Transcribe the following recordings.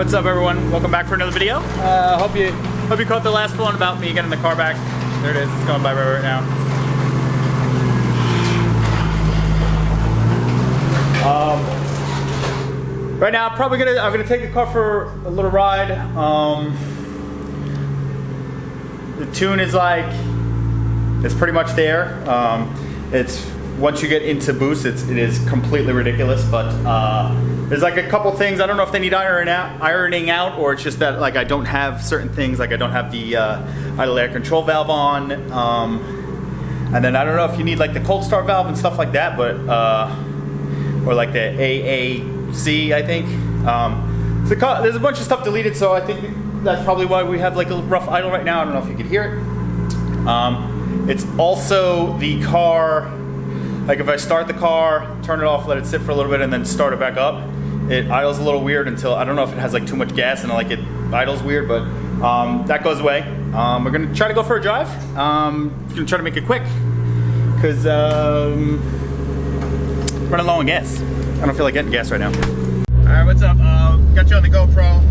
what's up everyone? Welcome back for another video. Hope you caught the last one about me getting the car back. There it is, it's going by right now. Right now I'm gonna take the car for a little ride. The tune is like, it's pretty much there. It's once you get into boost, it is completely ridiculous, but there's like a couple things. I don't know if they need ironing out, or it's just that like I don't have certain things, like I don't have the idle air control valve on, and then I don't know if you need like the cold start valve and stuff like that, but or like the AAC, I think. So there's a bunch of stuff deleted, so I think that's probably why we have like a rough idle right now. I don't know if you could hear it. It's also the car, like if I start the car, turn it off, let it sit for a little bit, and then start it back up, it idles a little weird until, I don't know if it has like too much gas and like it idles weird, but that goes away. We're gonna try to go for a drive. Gonna try to make it quick, because running low on gas. I don't feel like getting gas right now. All right, what's up? Got you on the GoPro.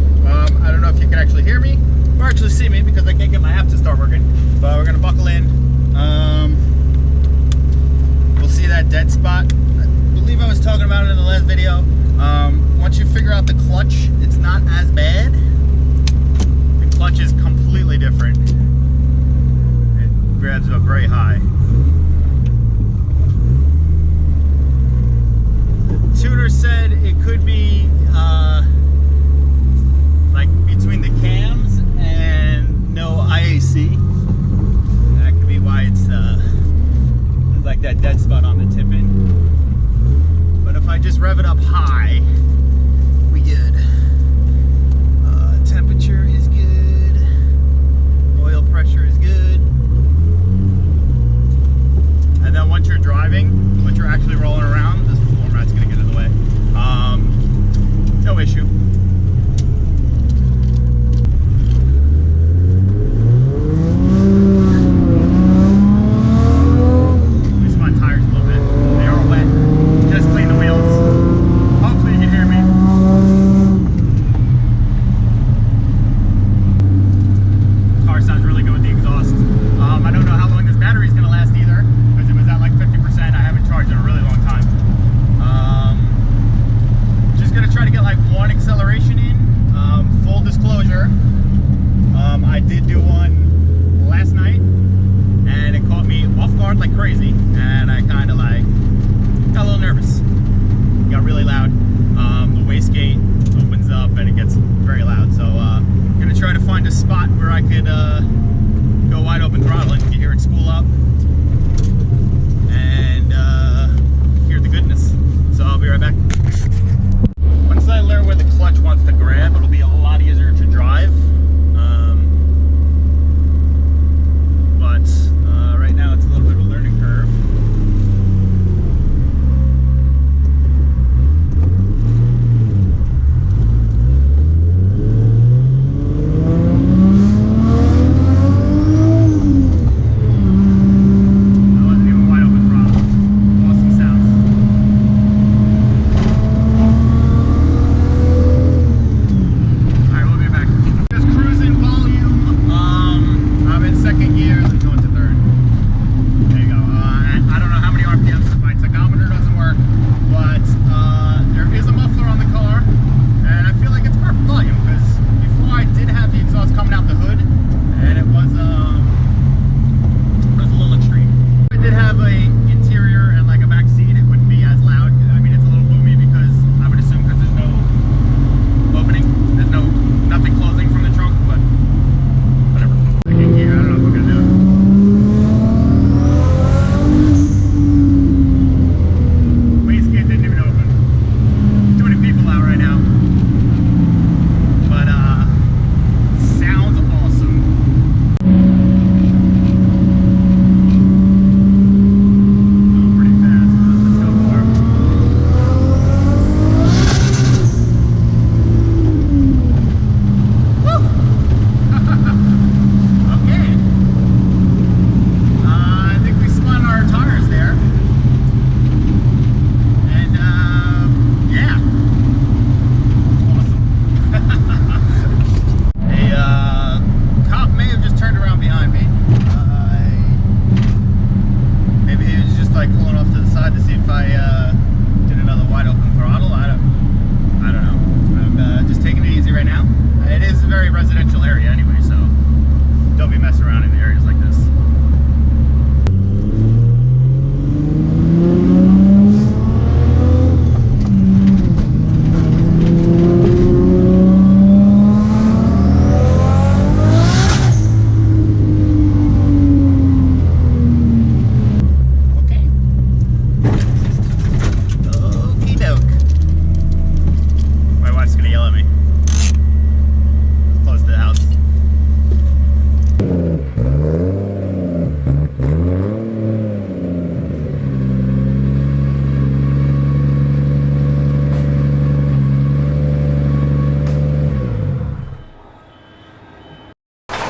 I don't know if you can actually hear me or actually see me because I can't get my app to start working, but we're gonna buckle in. We'll see that dead spot. I believe I was talking about it in the last video. Once you figure out the clutch, it's not as bad. The clutch is completely different. It grabs up very high. Tuner said it could be like between the cams and no IAC. That could be why it's there's like that dead spot on the tip-in. But if I just rev it up high, we good. Temperature is good. Oil pressure is good. And then once you're driving, once you're actually rolling around, this floor mat's gonna get in the way. No issue.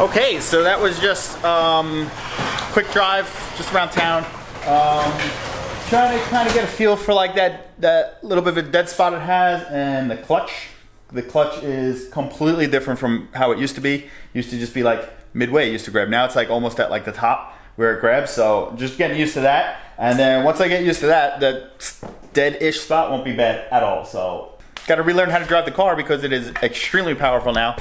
Okay, so that was just quick drive just around town. Trying to kind of get a feel for like that little bit of a dead spot it has, and the clutch. The clutch is completely different from how it used to be. It used to just be like midway, it used to grab. Now it's like almost at like the top where it grabs. So just getting used to that. And then once I get used to that, the dead-ish spot won't be bad at all. So got to relearn how to drive the car because it is extremely powerful now.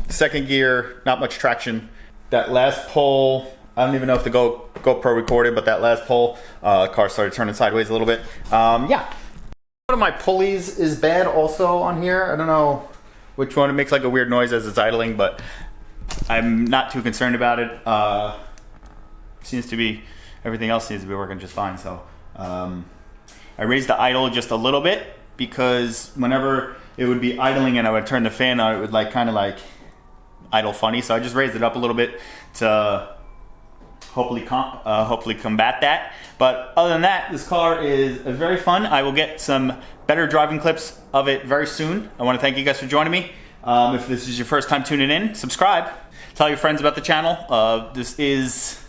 Second gear, not much traction. That last pull, I don't even know if the GoPro recorded, but that last pull, the car started turning sideways a little bit. Yeah. One of my pulleys is bad also on here. I don't know which one. It makes like a weird noise as it's idling, but I'm not too concerned about it. Everything else seems to be working just fine. So I raised the idle just a little bit, because whenever it would be idling and I would turn the fan on, it would like kind of like idle funny. So I just raised it up a little bit to hopefully combat that. But other than that, this car is very fun. I will get some better driving clips of it very soon. I want to thank you guys for joining me. If this is your first time tuning in, subscribe. Tell your friends about the channel. This is,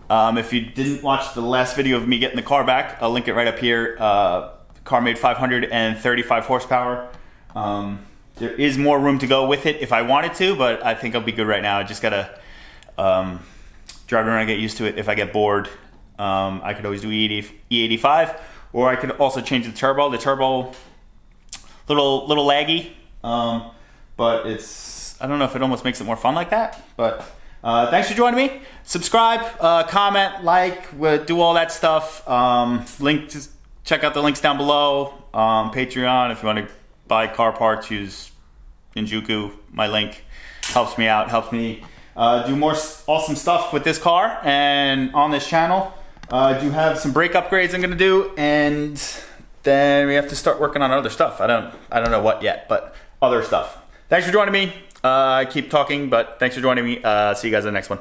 if you didn't watch the last video of me getting the car back, I'll link it right up here. Car made 535 horsepower. There is more room to go with it if I wanted to, but I think I'll be good right now. I just gotta drive around and get used to it. If I get bored, I could always do E85, or I could also change the turbo. The turbo, little laggy, but I don't know if it almost makes it more fun like that. But thanks for joining me. Subscribe, comment, like, do all that stuff. Check out the links down below. Patreon, if you want to buy car parts, use Enjuku. My link helps me out, helps me do more awesome stuff with this car and on this channel. I do have some brake upgrades I'm gonna do, and then we have to start working on other stuff. I don't know what yet, but other stuff. Thanks for joining me. I keep talking, but thanks for joining me. See you guys in the next one.